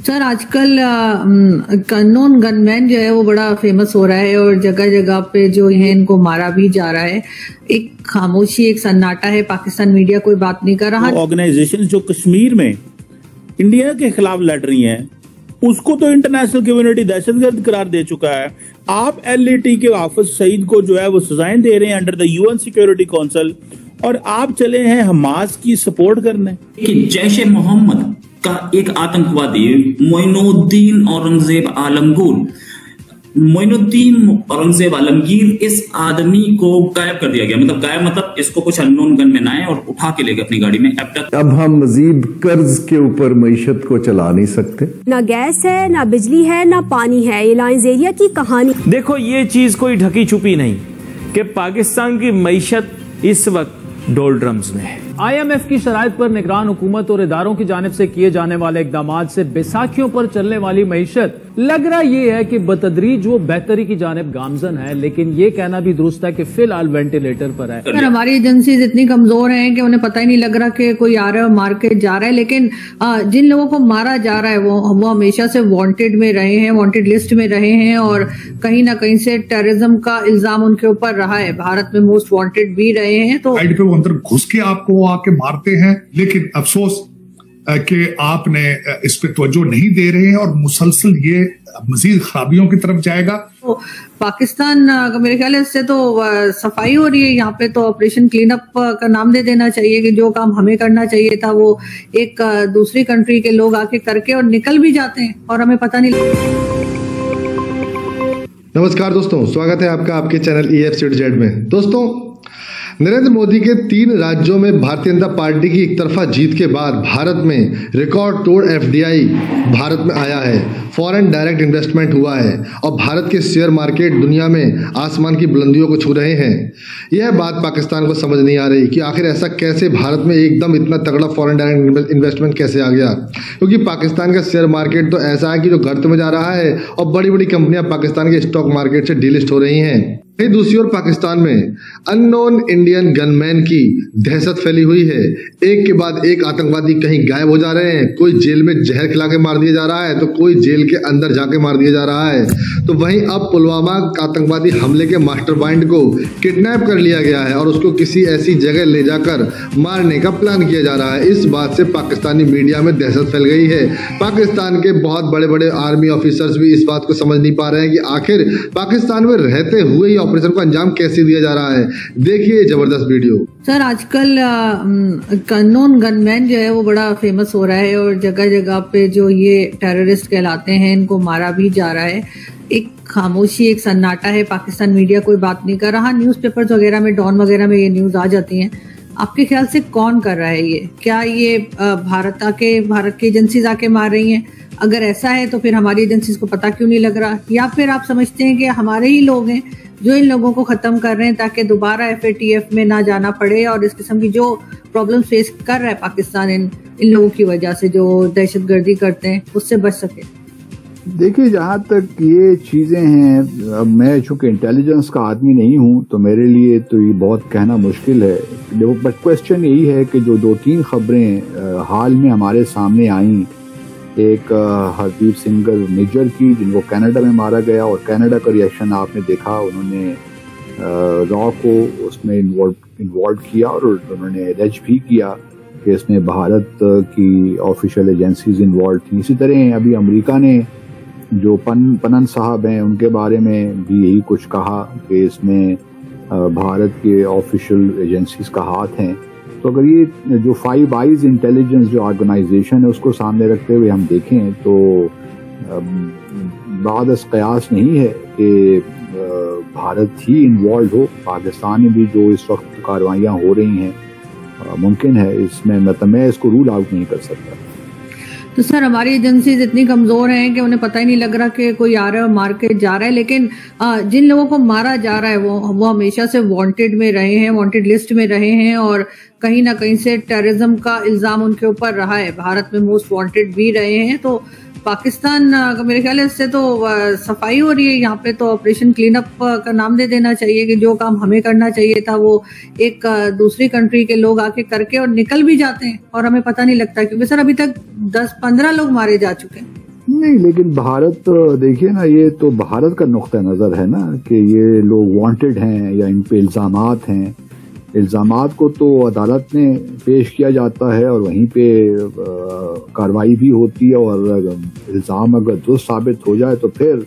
Sir आजकल unknown gunman जो है वो बड़ा फेमस हो रहा है और जगह जगह पे जो है इनको मारा भी जा रहा है। एक खामोशी, एक सन्नाटा है, पाकिस्तान मीडिया कोई बात नहीं कर रहा। ऑर्गेनाइजेशन जो कश्मीर में इंडिया के खिलाफ लड़ रही हैं उसको तो इंटरनेशनल कम्युनिटी दहशतगर्द करार दे चुका है। आप LAT के हाफिज सईद को जो है वो सजाएं दे रहे हैं under the UN security council, और आप चले हैं हमास की सपोर्ट करने। कि जैश ए मोहम्मद का एक आतंकवादी मोइनुद्दीन औरंगजेब आलमगीर इस आदमी को गायब कर दिया गया। मतलब गायब मतलब इसको कुछ अननोन गनमैन आए और उठा के ले गए अपनी गाड़ी में। अब हम मजीद कर्ज के ऊपर मईशत को चला नहीं सकते। ना गैस है, ना बिजली है, ना पानी है। ये लाइंस एरिया की कहानी। देखो ये चीज कोई ढकी छुपी नहीं कि पाकिस्तान की मईशत इस वक्त डोलड्रम्स में है। IMF की शराइत पर निगरान हुकूमत और इदारों की जानिब से किए जाने वाले इकदाम से बैसाखियों पर चलने वाली मईशत लग रहा ये है कि बतदरीज वो बेहतरी की जानिब गामजन है, लेकिन ये कहना भी दुरुस्त है कि फिलहाल वेंटिलेटर पर है। सर हमारी एजेंसीज इतनी कमजोर हैं कि उन्हें पता ही नहीं लग रहा कि कोई आ रहा है मार के जा रहा है, लेकिन जिन लोगों को मारा जा रहा है वो हमेशा से वांटेड में रहे हैं, वांटेड लिस्ट में रहे हैं और कहीं ना कहीं से टेररिज्म का इल्जाम उनके ऊपर रहा है। भारत में मोस्ट वांटेड भी रहे हैं। तो साइड पे वो अंदर घुस के आपको आके मारते हैं, लेकिन अफसोस कि आपने इस पे तवज्जो नहीं दे रहे हैं और मुसलसल ये मजीद खराबियों की तरफ जाएगा। तो पाकिस्तान मेरे ख्याल है इससे तो सफाई हो रही है यहाँ पे। तो ऑपरेशन क्लीन अप का नाम दे देना चाहिए कि जो काम हमें करना चाहिए था वो एक दूसरी कंट्री के लोग आके करके और निकल भी जाते हैं और हमें पता नहीं। नमस्कार दोस्तों, स्वागत है आपका आपके चैनल EFCZ में। दोस्तों, नरेंद्र मोदी के 3 राज्यों में भारतीय जनता पार्टी की एक तरफा जीत के बाद भारत में रिकॉर्ड तोड़ FDI भारत में आया है, फॉरेन डायरेक्ट इन्वेस्टमेंट हुआ है और भारत के शेयर मार्केट दुनिया में आसमान की बुलंदियों को छू रहे हैं। यह बात पाकिस्तान को समझ नहीं आ रही कि आखिर ऐसा कैसे भारत में एकदम इतना तगड़ा फॉरेन डायरेक्ट इन्वेस्टमेंट कैसे आ गया, क्योंकि पाकिस्तान का शेयर मार्केट तो ऐसा है कि जो गर्त में जा रहा है और बड़ी बड़ी कंपनियां पाकिस्तान के स्टॉक मार्केट से डीलिस्ट हो रही हैं। दूसरी ओर पाकिस्तान में अननोन इंडियन गनमैन की दहशत फैली हुई है। एक के बाद एक आतंकवादी कहीं गायब हो जा रहे हैं। कोई जेल में जहर खिला के मार दिया जा रहा है तो कोई जेल के अंदर जाके मार दिया जा रहा है। तो वहीं अब पुलवामा आतंकवादी हमले के मास्टरमाइंड को किडनैप कर लिया गया है और उसको किसी ऐसी जगह ले जाकर मारने का प्लान किया जा रहा है। इस बात से पाकिस्तानी मीडिया में दहशत फैल गई है। पाकिस्तान के बहुत बड़े बड़े आर्मी ऑफिसर्स भी इस बात को समझ नहीं पा रहे हैं कि आखिर पाकिस्तान में रहते हुए ऑपरेशन को अंजाम कैसे दिया जा रहा है। देखिए जबरदस्त वीडियो। सर आजकल अननोन गनमैन जो है वो बड़ा फेमस हो रहा है और जगह जगह पे जो ये टेररिस्ट कहलाते हैं इनको मारा भी जा रहा है। एक खामोशी, एक सन्नाटा है, पाकिस्तान मीडिया कोई बात नहीं कर रहा। न्यूज़पेपर्स वगैरह में, डॉन वगैरह में ये न्यूज आ जाती हैं। आपके ख्याल से कौन कर रहा है ये? क्या ये भारत की एजेंसीज आके मार रही हैं? अगर ऐसा है तो फिर हमारी एजेंसीज को पता क्यों नहीं लग रहा? या फिर आप समझते हैं कि हमारे ही लोग हैं जो इन लोगों को खत्म कर रहे हैं ताकि दोबारा FATF में ना जाना पड़े और इस किस्म की जो प्रॉब्लम फेस कर रहा है पाकिस्तान इन लोगों की वजह से जो दहशतगर्दी करते हैं उससे बच सके? देखिए, जहाँ तक ये चीज़ें हैं, अब मैं चूँकि इंटेलिजेंस का आदमी नहीं हूँ तो मेरे लिए तो ये बहुत कहना मुश्किल है। बट क्वेश्चन यही है कि जो 2-3 खबरें हाल में हमारे सामने आईं, एक हरदीप सिंह निज्जर की जिनको कनाडा में मारा गया और कनाडा का रिएक्शन आपने देखा, उन्होंने रॉ को उसमें इन्वॉल्व किया और उन्होंने एलेज भी किया कि इसमें भारत की ऑफिशियल एजेंसीज इन्वॉल्व थी। इसी तरह अभी अमेरिका ने जो पनन साहब हैं उनके बारे में भी यही कुछ कहा कि इसमें भारत के ऑफिशियल एजेंसीज का हाथ है। तो अगर ये जो 5 आइज इंटेलिजेंस जो ऑर्गेनाइजेशन है उसको सामने रखते हुए हम देखें तो बादस कयास नहीं है कि भारत ही इन्वॉल्व हो। पाकिस्तान में भी जो इस वक्त कार्रवाइयाँ हो रही हैं मुमकिन है इसमें, मैं इसको रूल आउट नहीं कर सकता। तो सर हमारी एजेंसीज इतनी कमजोर हैं कि उन्हें पता ही नहीं लग रहा कि कोई आ रहा है मार के जा रहा है, लेकिन जिन लोगों को मारा जा रहा है वो हमेशा से वांटेड में रहे हैं, वांटेड लिस्ट में रहे हैं और कहीं ना कहीं से टेररिज्म का इल्जाम उनके ऊपर रहा है, भारत में मोस्ट वांटेड भी रहे हैं। तो पाकिस्तान मेरे ख्याल से तो सफाई हो रही है यहाँ पे, तो ऑपरेशन क्लीन अप का नाम दे देना चाहिए कि जो काम हमें करना चाहिए था वो एक दूसरी कंट्री के लोग आके करके और निकल भी जाते हैं और हमें पता नहीं लगता, क्योंकि सर अभी तक 10-15 लोग मारे जा चुके हैं। नहीं, लेकिन भारत देखिए ना, ये तो भारत का नुक्ता नजर है ना कि ये लोग वांटेड हैं या इन पे इल्जामात हैं। इल्जामात को तो अदालत में पेश किया जाता है और वहीं पे कार्रवाई भी होती है, और इल्जाम अगर दुरुस्त साबित हो जाए तो फिर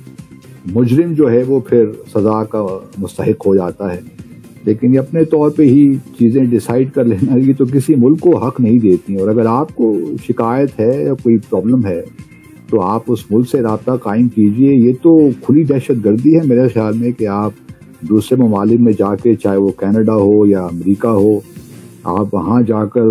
मुजरिम जो है वो फिर सजा का मुस्तहिक हो जाता है। लेकिन ये अपने तौर पे ही चीज़ें डिसाइड कर लेना, ये तो किसी मुल्क को हक नहीं देती। और अगर आपको शिकायत है या कोई प्रॉब्लम है तो आप उस मुल्क से राब्ता कायम कीजिए। ये तो खुली दहशतगर्दी है मेरे ख्याल में कि आप दूसरे ममालिक में जाके, चाहे वो कनाडा हो या अमेरिका हो, आप वहाँ जाकर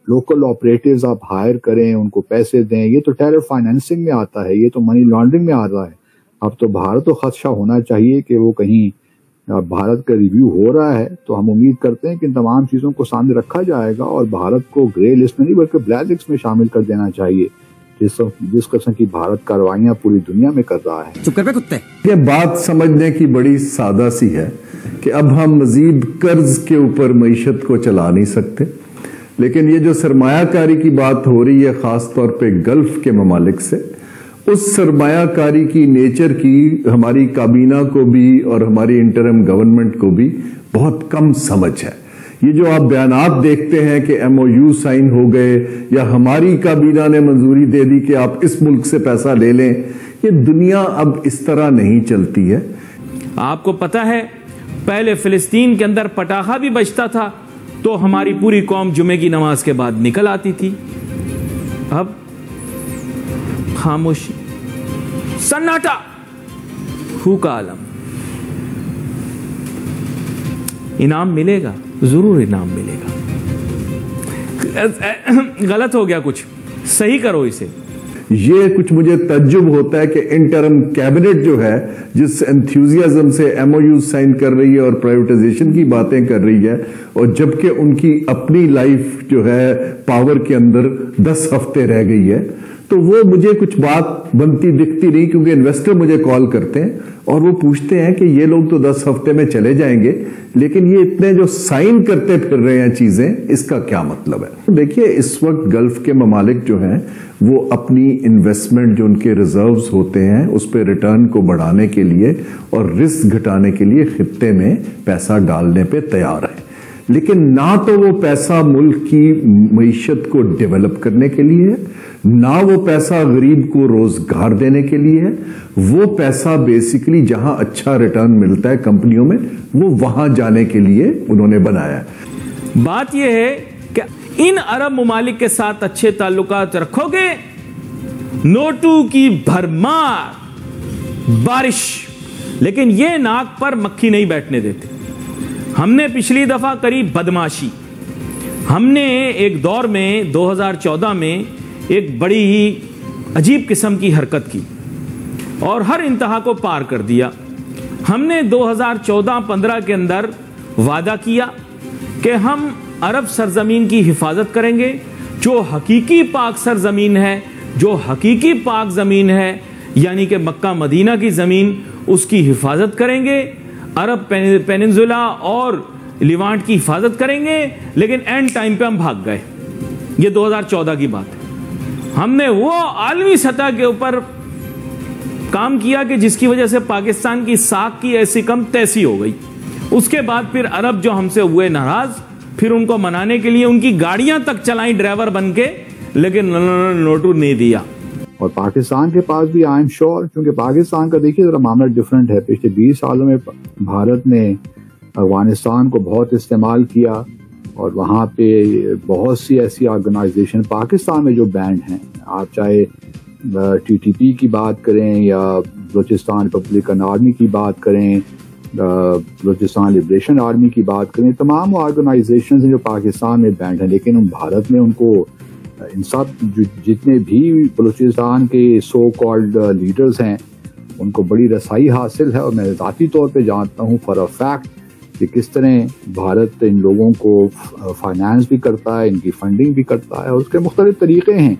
लोकल ऑपरेटिव्स आप हायर करें, उनको पैसे दें। ये तो टेरर फाइनेंसिंग में आता है, ये तो मनी लॉन्ड्रिंग में आ रहा है। अब तो भारत को खदशा होना चाहिए कि वो कहीं भारत का रिव्यू हो रहा है, तो हम उम्मीद करते हैं कि इन तमाम चीज़ों को सामने रखा जाएगा और भारत को ग्रे लिस्ट में नहीं बल्कि ब्लैक लिस्ट में शामिल कर देना चाहिए, जिस किस्म की भारत कार्रवाइयां पूरी दुनिया में कर रहा है। चुप कर बे कुत्ते। ये बात समझने की बड़ी सादा सी है कि अब हम मजीद कर्ज के ऊपर मईशत को चला नहीं सकते, लेकिन ये जो सरमायाकारी की बात हो रही है खास तौर पे गल्फ के ममालिक से, उस सरमायाकारी की नेचर की हमारी काबीना को भी और हमारी इंटरिम गवर्नमेंट को भी बहुत कम समझ है। ये जो आप बयानात देखते हैं कि MOU साइन हो गए या हमारी काबीना ने मंजूरी दे दी कि आप इस मुल्क से पैसा ले लें, ये दुनिया अब इस तरह नहीं चलती है। आपको पता है पहले फिलिस्तीन के अंदर पटाखा भी बजता था तो हमारी पूरी कौम जुमे की नमाज के बाद निकल आती थी। अब खामोशी, सन्नाटा, फूका आलम। इनाम मिलेगा, जरूर इनाम मिलेगा। गलत हो गया कुछ, सही करो इसे। ये कुछ मुझे तज्जुब होता है कि इंटरिम कैबिनेट जो है जिस एंथुजियाज्म से MOU साइन कर रही है और प्राइवेटाइजेशन की बातें कर रही है, और जबकि उनकी अपनी लाइफ जो है पावर के अंदर 10 हफ्ते रह गई है, तो वो मुझे कुछ बात बनती दिखती नहीं। क्योंकि इन्वेस्टर मुझे कॉल करते हैं और वो पूछते हैं कि ये लोग तो 10 हफ्ते में चले जाएंगे, लेकिन ये इतने जो साइन करते फिर रहे हैं चीजें, इसका क्या मतलब है। देखिए, इस वक्त गल्फ के ममालिक जो हैं वो अपनी इन्वेस्टमेंट जो उनके रिजर्व्स होते हैं उस पर रिटर्न को बढ़ाने के लिए और रिस्क घटाने के लिए खित्ते में पैसा डालने पे तैयार है, लेकिन ना तो वो पैसा मुल्क की मईशत को डेवलप करने के लिए है, ना वो पैसा गरीब को रोजगार देने के लिए है। वो पैसा बेसिकली जहां अच्छा रिटर्न मिलता है कंपनियों में, वो वहां जाने के लिए उन्होंने बनाया है। बात यह है कि इन अरब ममालिक के साथ अच्छे ताल्लुकात रखोगे, नोटू की भरमार, बारिश, लेकिन ये नाक पर मक्खी नहीं बैठने देते। हमने पिछली दफा करी बदमाशी। हमने एक दौर में 2014 में एक बड़ी ही अजीब किस्म की हरकत की और हर इंतहा को पार कर दिया। हमने 2014-15 के अंदर वादा किया कि हम अरब सरजमीन की हिफाजत करेंगे, जो हकीकी पाक सरजमीन है, जो हकीकी पाक जमीन है, यानी कि मक्का मदीना की जमीन, उसकी हिफाजत करेंगे, अरब पेनिनसुला और लिवांट की हिफाजत करेंगे। लेकिन एंड टाइम पे हम भाग गए। ये 2014 की बात है। हमने वो आलमी सतह के ऊपर काम किया कि जिसकी वजह से पाकिस्तान की साख की ऐसी कम तैसी हो गई। उसके बाद फिर अरब जो हमसे हुए नाराज, फिर उनको मनाने के लिए उनकी गाड़ियां तक चलाई ड्राइवर बन के, लेकिन नोटू नहीं दिया। और पाकिस्तान के पास भी आई एम श्योर, क्योंकि पाकिस्तान का देखिए जरा मामला डिफरेंट है। पिछले 20 सालों में भारत ने अफगानिस्तान को बहुत इस्तेमाल किया और वहाँ पे बहुत सी ऐसी ऑर्गेनाइजेशन पाकिस्तान में जो बैंड हैं, आप चाहे TTP की बात करें या बलूचिस्तान रिपब्लिकन आर्मी की बात करें, बलूचिस्तान लिबरेशन आर्मी की बात करें, तमाम ऑर्गेनाइजेशन हैं जो पाकिस्तान में बैंड हैं। लेकिन भारत में उनको इन सब जितने भी बलूचिस्तान के सो कॉल्ड लीडर्स हैं उनको बड़ी रसाई हासिल है। और मैं ज़ाती तौर पे जानता हूँ फॉर अ फैक्ट कि किस तरह भारत इन लोगों को फाइनेंस भी करता है, इनकी फंडिंग भी करता है और उसके मुख्तलिफ तरीके हैं।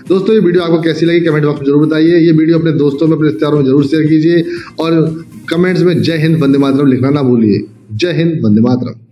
दोस्तों ये वीडियो आपको कैसी लगी कमेंट बॉक्स में जरूर बताइए। ये वीडियो अपने दोस्तों में, अपने रिश्तेदारों में जरूर शेयर कीजिए और कमेंट्स में जय हिंद वंदे मातरम लिखना ना भूलिए। जय हिंद वंदे मातरम।